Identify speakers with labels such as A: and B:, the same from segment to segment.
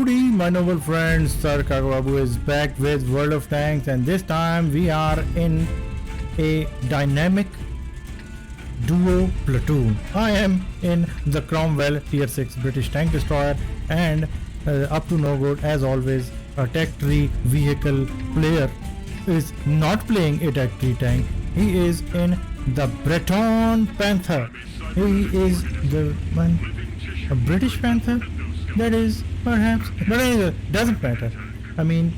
A: Howdy, my noble friends. SirKakaBabu is back with World of Tanks, and this time we are in a dynamic duo platoon. I am in the Cromwell Tier 6 British Tank Destroyer, and UpToNoGood, as always, a tech tree vehicle player, is not playing a tech tree tank. He is in the Bretagne Panther. He is the one, a British Panther. That is perhaps, but anyway, doesn't matter. I mean,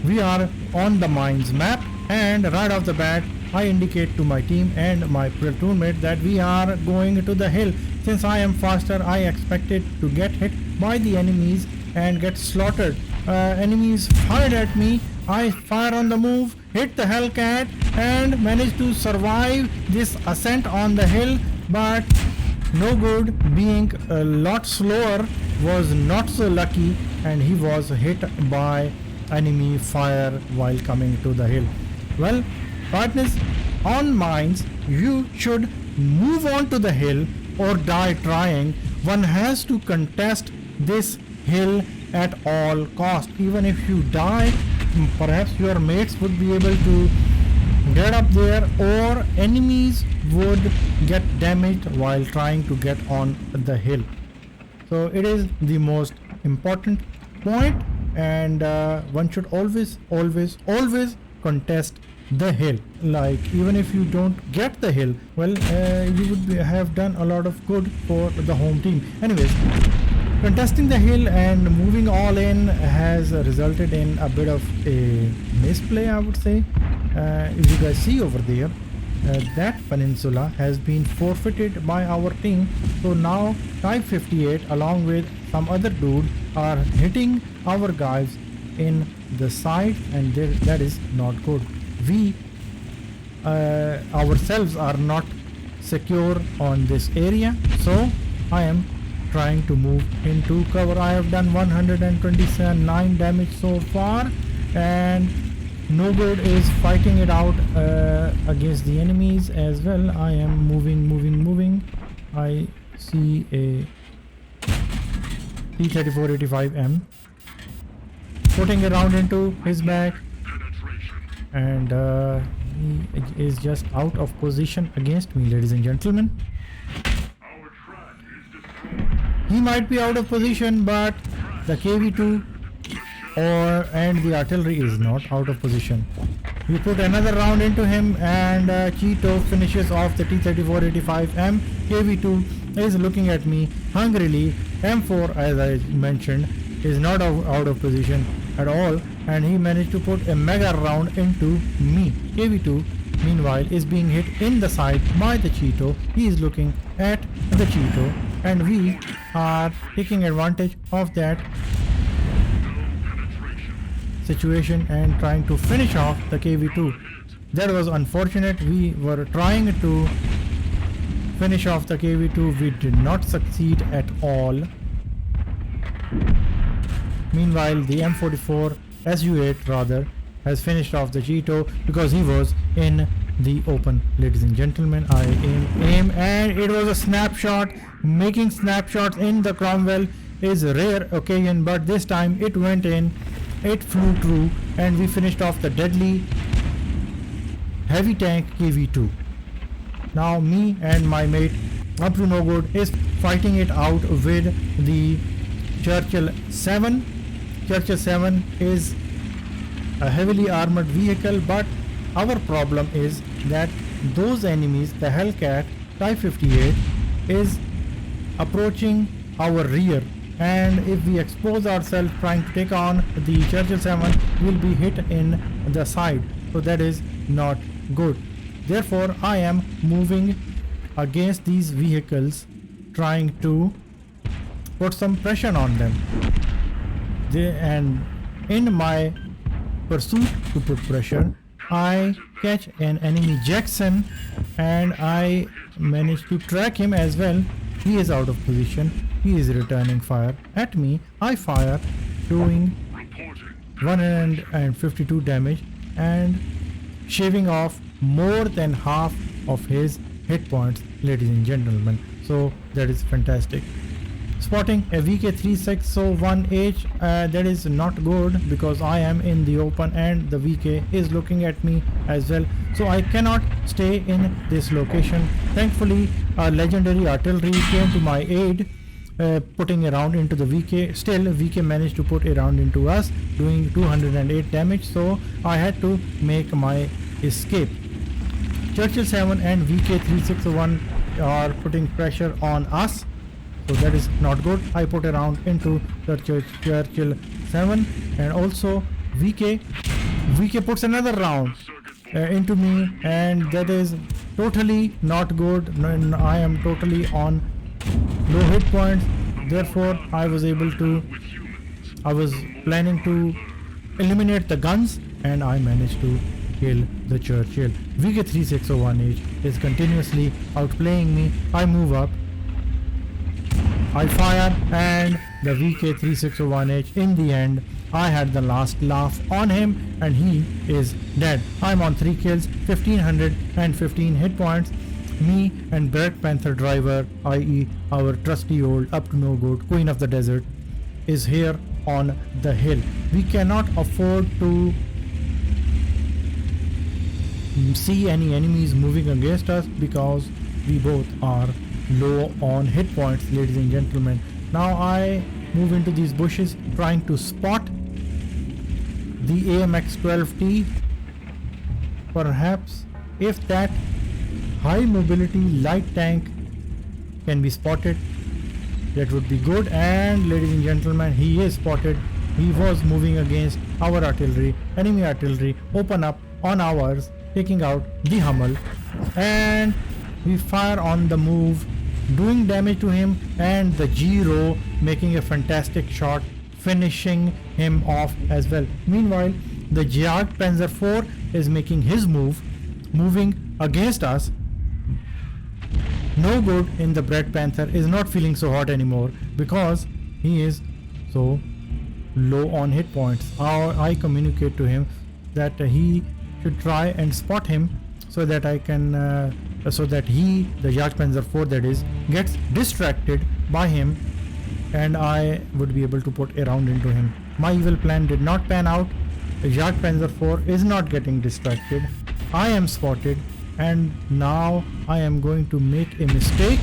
A: we are on the mines map, and right off the bat I indicate to my team and my platoon mate that we are going to the hill. Since I am faster, I expected to get hit by the enemies and get slaughtered. Enemies fired at me. I fire on the move, hit the Hellcat, and managed to survive this ascent on the hill. But no good, being a lot slower, was not so lucky, and he was hit by enemy fire while coming to the hill. Well, partners, on mines you should move on to the hill or die trying. One has to contest this hill at all cost. Even if you die, perhaps your mates would be able to get up there, or enemies would get damaged while trying to get on the hill. So it is the most important point, and one should always contest the hill. Like, even if you don't get the hill, well, you would have done a lot of good for the home team. Anyways, contesting the hill and moving all in has resulted in a bit of a misplay, I would say. If you guys see over there, that peninsula has been forfeited by our team. So now Type 58 along with some other dude are hitting our guys in the side, and that is not good. We ourselves are not secure on this area, so I am trying to move into cover. I have done 129 damage so far, and NoGood is fighting it out against the enemies as well. I am moving. I see a T-3485M putting a round into his back, and he is just out of position against me, ladies and gentlemen. He might be out of position, but the KV-2 and the artillery is not out of position. We put another round into him, and Cheeto finishes off the T-3485M. KV-2 is looking at me hungrily. M4, as I mentioned, is not out of position at all, and he managed to put a mega round into me. KV-2 meanwhile is being hit in the side by the Cheeto. He is looking at the Cheeto, and we are taking advantage of that situation and trying to finish off the KV-2. That was unfortunate. We were trying to finish off the KV-2. We did not succeed at all. Meanwhile, the M44 SU-8 rather has finished off the Cheeto because he was in the open. Ladies and gentlemen, I aim, and it was a snapshot. Making snapshots in the Cromwell is a rare occasion, but this time it went in. It flew true, and we finished off the deadly heavy tank KV-2. Now me and my mate UpToNoGood is fighting it out with the Churchill 7. Churchill 7 is a heavily armored vehicle, but our problem is that those enemies, the Hellcat, Type 58, is approaching our rear, and if we expose ourselves trying to take on the Churchill 7, we'll be hit in the side. So that is not good. Therefore, I am moving against these vehicles, trying to put some pressure on them. And in my pursuit to put pressure, I catch an enemy Jackson, and I manage to track him as well. He is out of position. He is returning fire at me. I fire, doing 152 damage and shaving off more than half of his hit points, ladies and gentlemen. So that is fantastic. spotting a VK3601H. That is not good because I am in the open and the VK is looking at me as well, so I cannot stay in this location. Thankfully, a legendary artillery came to my aid, putting a round into the VK. Still, VK managed to put a round into us, doing 208 damage, so I had to make my escape. Churchill 7 and VK361 are putting pressure on us, so that is not good. I put a round into the Churchill 7, and also VK puts another round into me, and that is totally not good. I am totally on low hit points. Therefore, I was planning to eliminate the guns, and I managed to kill the Churchill. VK3601H is continuously outplaying me. I move up, I fire, and the VK3601H, in the end, I had the last laugh on him and he is dead. I'm on 3 kills, 1515 hit points. Me and Bretagne Panther driver, i.e. our trusty old UpToNoGood Queen of the Desert, is here on the hill. We cannot afford to see any enemies moving against us because we both are low on hit points, ladies and gentlemen. Now I move into these bushes trying to spot the AMX-12T. Perhaps if that high mobility light tank can be spotted, that would be good. And ladies and gentlemen, he is spotted. He was moving against our artillery. Enemy artillery open up on ours, taking out the Hummel, and we fire on the move, doing damage to him, and the Giro making a fantastic shot, finishing him off as well. Meanwhile, the Jagdpanzer IV is making his move, moving against us. No good in the Bretagne Panther is not feeling so hot anymore because he is so low on hit points. I communicate to him that he should try and spot him so that I can so that he, the Jagdpanzer IV that is, gets distracted by him and I would be able to put a round into him. My evil plan did not pan out. The Jagdpanzer IV is not getting distracted. I am spotted, and now I am going to make a mistake,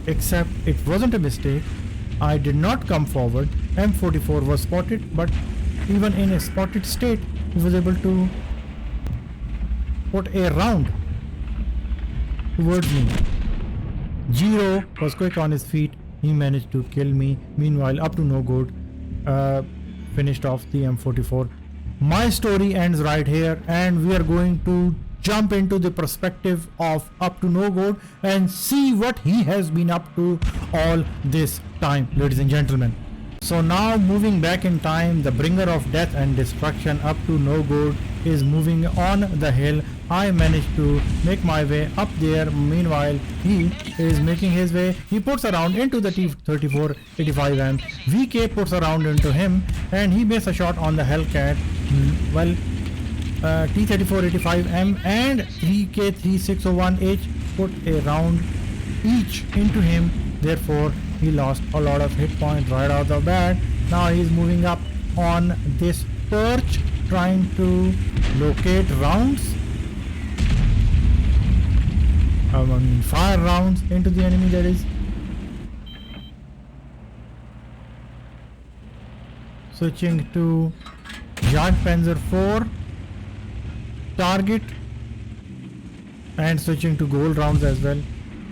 A: except it wasn't a mistake. I did not come forward. M44 was spotted, but even in a spotted state, he was able to put a round towards me. Giro was quick on his feet. He managed to kill me. Meanwhile, UpToNoGood finished off the M44. My story ends right here, and we are going to jump into the perspective of UpToNoGood and see what he has been up to all this time, ladies and gentlemen. So now, moving back in time, the bringer of death and destruction, UpToNoGood, is moving on the hill. I managed to make my way up there. Meanwhile, he is making his way. He puts a round into the T-3485M. VK puts a round into him, and he makes a shot on the Hellcat. Well, T-3485M and VK3601H put a round each into him. Therefore, he lost a lot of hit points right out of the bat. Now he's moving up on this perch, trying to locate rounds. Fire rounds into the enemy, that is. Switching to Jagdpanzer IV target and switching to gold rounds as well.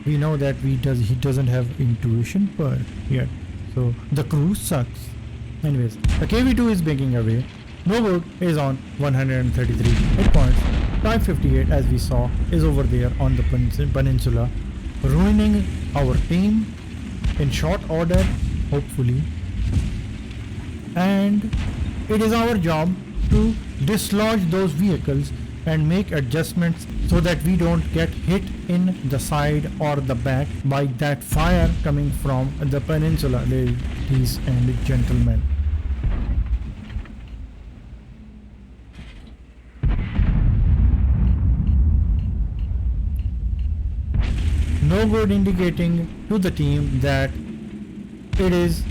A: We know that he doesn't have intuition per yet, so the crew sucks. Anyways, the KV2 is making away. NoGood is on 133 hit points. Type 58, as we saw, is over there on the peninsula, ruining our team in short order, hopefully. And it is our job to dislodge those vehicles and make adjustments so that we don't get hit in the side or the back by that fire coming from the peninsula, ladies and gentlemen. NoGood indicating to the team that it is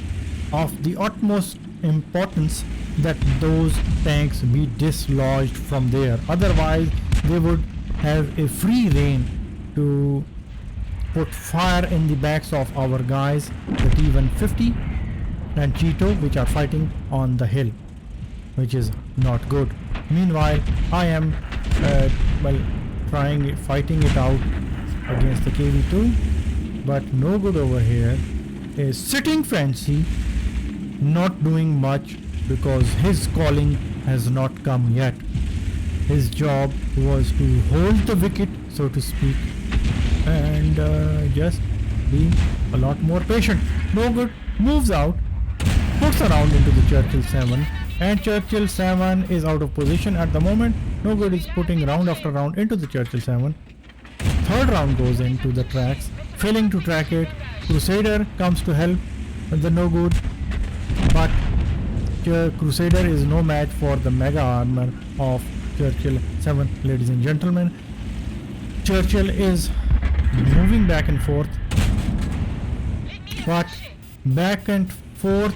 A: of the utmost importance that those tanks be dislodged from there. Otherwise, they would have a free rein to put fire in the backs of our guys, the T-150 and Cheeto, which are fighting on the hill, which is not good. Meanwhile, I am fighting it out against the KV-2, but no good over here is sitting fancy, not doing much because his calling has not come yet. His job was to hold the wicket, so to speak, and just be a lot more patient. No good moves out, puts a round into the Churchill 7, and Churchill 7 is out of position at the moment. No good is putting round after round into the Churchill 7. Third round goes into the tracks, failing to track it. Crusader comes to help the no good, but Crusader is no match for the mega armor of Churchill 7, ladies and gentlemen. Churchill is moving back and forth, but back and forth,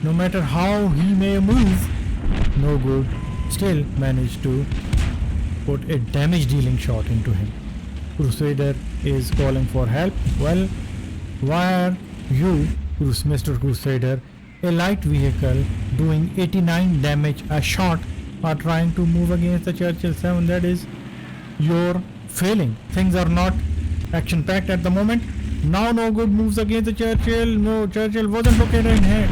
A: no matter how he may move, no good still managed to put a damage dealing shot into him. Crusader is calling for help. Well, why are you, Mr. Crusader, a light vehicle doing 89 damage a shot, are trying to move against the Churchill 7? That is your failing. Things are not action packed at the moment. Now no good moves against the Churchill. No, Churchill wasn't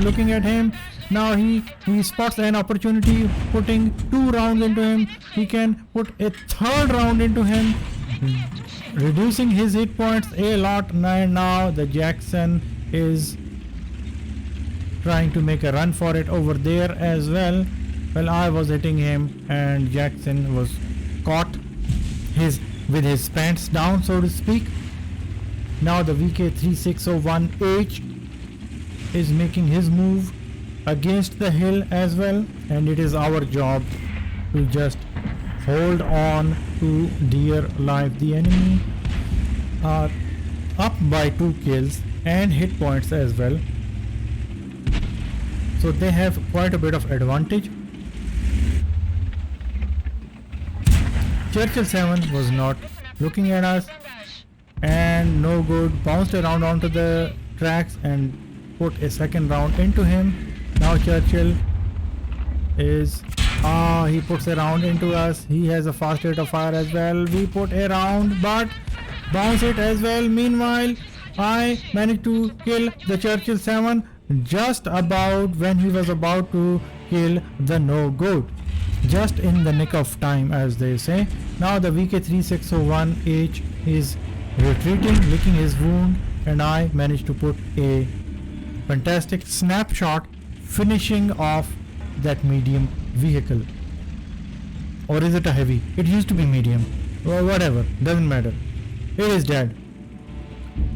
A: looking at him. Now he spots an opportunity, putting 2 rounds into him. He can put a third round into him, reducing his hit points a lot. Now the Jackson is trying to make a run for it over there as well. Well, I was hitting him and Jackson was caught with his pants down, so to speak. Now the VK3601H is making his move against the hill as well, and it is our job to just hold on to dear life. The enemy are up by 2 kills and hit points as well, so they have quite a bit of advantage. Churchill 7 was not looking at us, and no good bounced around onto the tracks and put a second round into him. Now Churchill is he puts a round into us. He has a fast rate of fire as well. We put a round but bounce it as well. Meanwhile, I managed to kill the Churchill 7 just about when he was about to kill the no good, just in the nick of time, as they say. Now the VK3601H is retreating, licking his wound, and I managed to put a fantastic snapshot finishing off that medium vehicle. Or is it a heavy? It used to be medium. Well, whatever, doesn't matter. It is dead.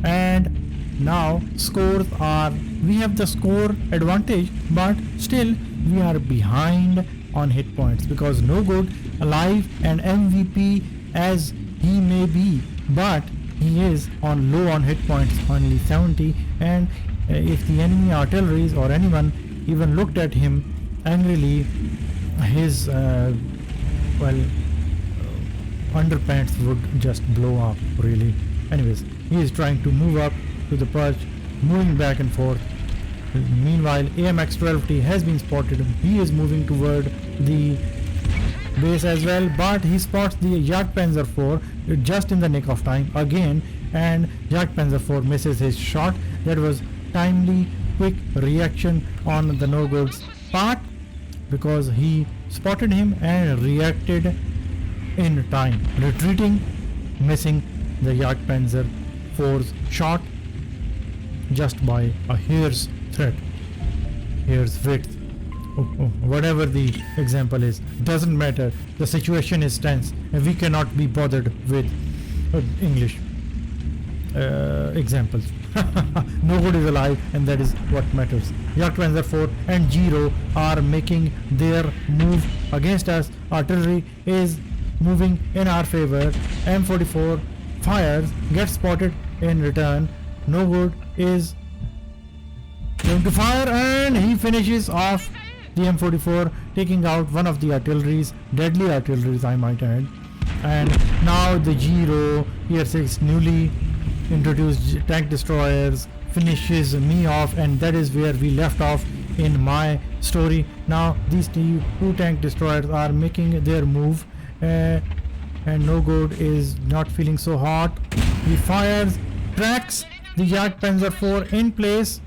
A: And now scores are, we have the score advantage, but still we are behind on hit points because no good alive and MVP as he may be, but he is low on hit points, only 70. And if the enemy artilleries or anyone even looked at him angrily, his underpants would just blow up, really. Anyways, he is trying to move up to the perch, moving back and forth. Meanwhile, AMX-12T has been spotted. He is moving toward the base as well, but he spots the Jagdpanzer 4 just in the nick of time again, and Jagdpanzer 4 misses his shot. That was timely, quick reaction on the no good's part because he spotted him and reacted in time, retreating, missing the Jagdpanzer 4's shot just by a hair's thread, hair's width. Whatever the example is, doesn't matter. The situation is tense and we cannot be bothered with English examples. No good is alive, and that is what matters. Jagdpanzer 4 and Giro are making their move against us. Artillery is moving in our favor. M44 fires, gets spotted in return. No good is going to fire, and he finishes off the M44, taking out one of the artilleries, deadly artilleries I might add. And now the Giro Tier 6 newly introduced tank destroyers finishes me off, and that is where we left off in my story. Now these two tank destroyers are making their move, and No Good is not feeling so hot. He fires, tracks the Jagdpanzer IV in place,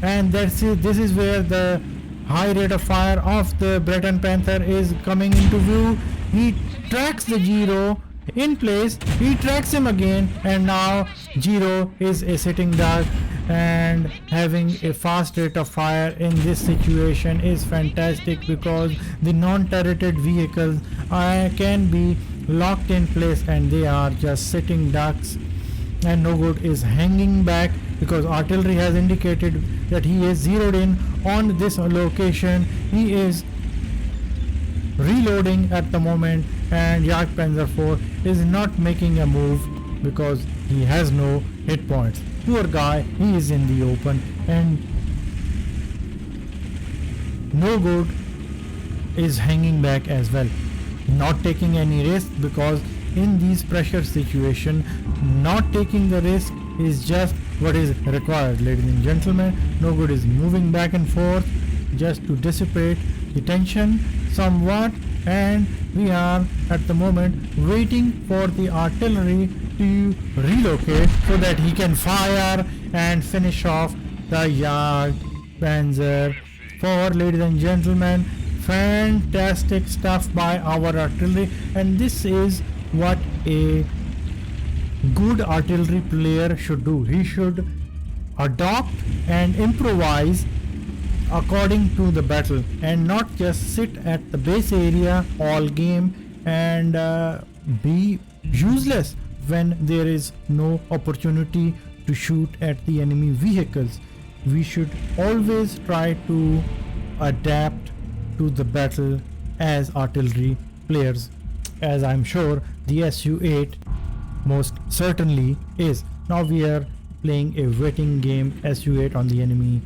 A: and that's it. This is where the high rate of fire of the Bretagne Panther is coming into view. He tracks the Giro in place, he tracks him again, and now Giro is a sitting duck, and having a fast rate of fire in this situation is fantastic because the non-turreted vehicles can be locked in place and they are just sitting ducks, and No Good is hanging back because artillery has indicated that he is zeroed in on this location. He is reloading at the moment, and Jagdpanzer IV is not making a move because he has no hit points. Poor guy, he is in the open, and No Good is hanging back as well, not taking any risk, because in these pressure situation, not taking the risk is just what is required, ladies and gentlemen. No Good is moving back and forth just to dissipate the tension somewhat, and we are at the moment waiting for the artillery to relocate so that he can fire and finish off the Jagdpanzer IV. Ladies and gentlemen, fantastic stuff by our artillery, and this is what a good artillery player should do. He should adopt and improvise according to the battle and not just sit at the base area all game and be useless when there is no opportunity to shoot at the enemy vehicles. We should always try to adapt to the battle as artillery players, as I'm sure the SU-8 most certainly is. Now we are playing a waiting game. SU-8 on the enemy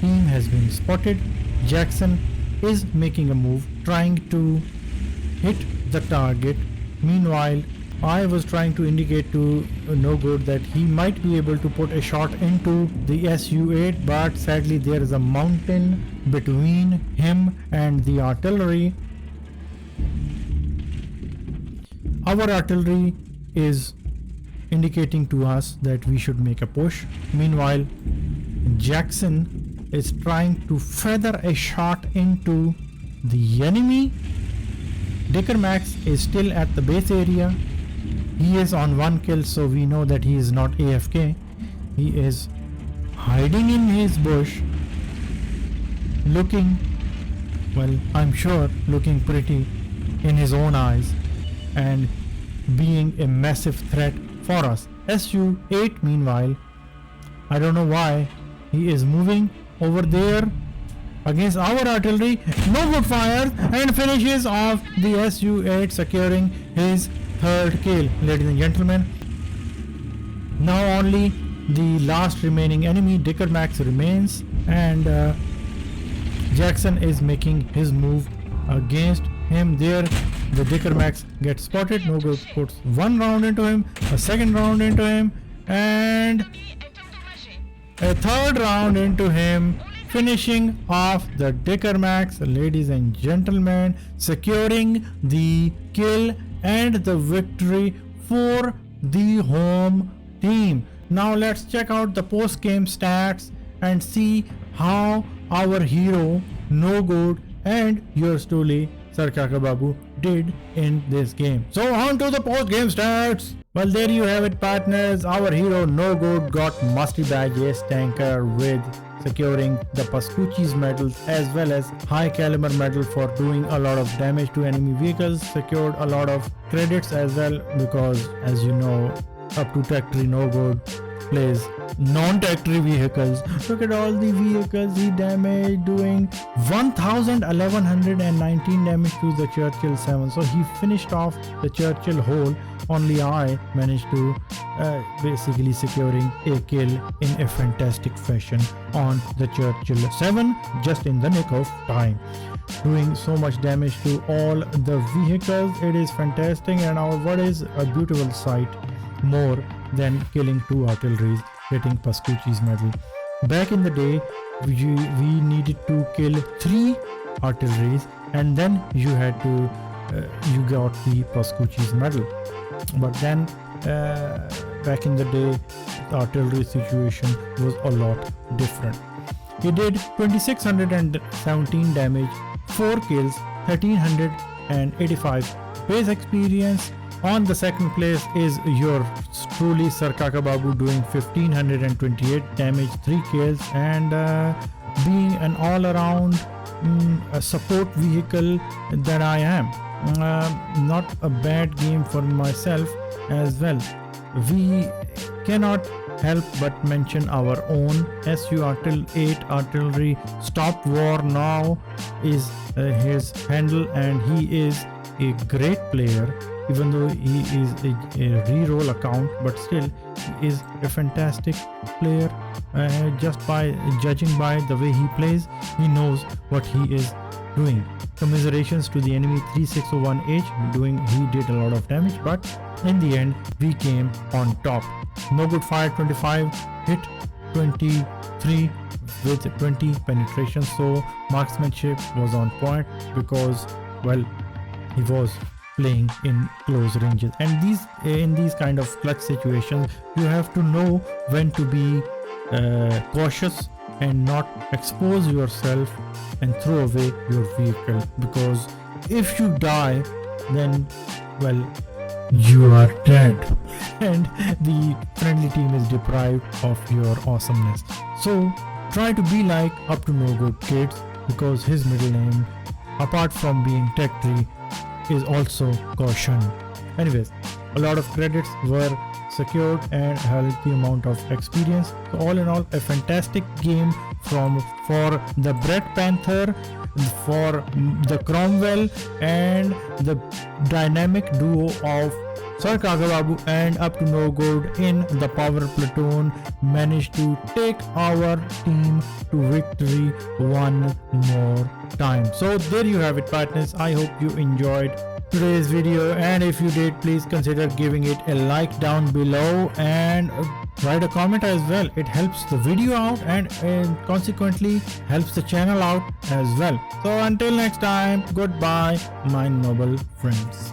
A: team has been spotted. Jackson is making a move, trying to hit the target. Meanwhile, I was trying to indicate to No Good that he might be able to put a shot into the SU-8, but sadly there is a mountain between him and the artillery. Our artillery is indicating to us that we should make a push. Meanwhile, Jackson is trying to feather a shot into the enemy. Dicker Max is still at the base area. He is on 1 kill, so we know that he is not AFK. He is hiding in his bush, looking, well, I'm sure looking pretty in his own eyes and being a massive threat for us. SU-8 meanwhile, I don't know why he is moving over there against our artillery. No Good fires and finishes off the SU-8, securing his 3rd kill. Ladies and gentlemen, now only the last remaining enemy, Dicker Max, remains, and Jackson is making his move against him. There the Dicker Max gets spotted. No Good puts 1 round into him, a 2nd round into him, and a 3rd round into him, finishing off the Dicker Max. Ladies and gentlemen, securing the kill and the victory for the home team. Now let's check out the post-game stats and see how our hero No Good and yours truly SirKakaBabu did in this game. So on to the post-game stats. Well, there you have it, partners. Our hero No Good got Mastery Badge Ace Tanker with securing the Pascucci's medals as well as high caliber medal for doing a lot of damage to enemy vehicles. Secured a lot of credits as well because, as you know, up to Tech Tree No Good plays non-tech tree vehicles. Look at all the vehicles he damaged, doing 1119 damage to the Churchill 7. So he finished off the Churchill whole only I managed to basically securing a kill in a fantastic fashion on the Churchill 7 just in the nick of time, doing so much damage to all the vehicles. It is fantastic, and what is a beautiful sight more than killing 2 artilleries, getting Pascucci's medal. Back in the day, we needed to kill 3 artilleries, and then you had to you got the Pascucci's medal. But then back in the day, the artillery situation was a lot different. He did 2617 damage, 4 kills, 1385 base experience. On the second place is your truly SirKakaBabu doing 1528 damage, 3 kills, and being an all-around support vehicle that I am. Not a bad game for myself as well. We cannot help but mention our own Su-8 artillery stop war now is his handle, and he is a great player. Even though he is a re-roll account, but still he is a fantastic player. Just by judging by the way he plays, he knows what he is doing. Commiserations to the enemy 3601H, he did a lot of damage, but in the end we came on top. No Good fired 25, hit 23 with 20 penetration, so marksmanship was on point because, well, he was playing in close ranges, and in these kind of clutch situations you have to know when to be cautious and not expose yourself and throw away your vehicle, because if you die, then, well, you are dead and the friendly team is deprived of your awesomeness. So try to be like UpToNoGood kids, because his middle name, apart from being Tech 3, is also Caution. Anyways, a lot of credits were secured and a healthy amount of experience. So all in all, a fantastic game for the Bretagne Panther, for the Cromwell, and the dynamic duo of SirKakaBabu and UpToNoGood in the Power Platoon managed to take our team to victory one more time. So there you have it, partners. I hope you enjoyed today's video, and if you did, please consider giving it a like down below and write a comment as well. It helps the video out and consequently helps the channel out as well. So until next time, goodbye, my noble friends.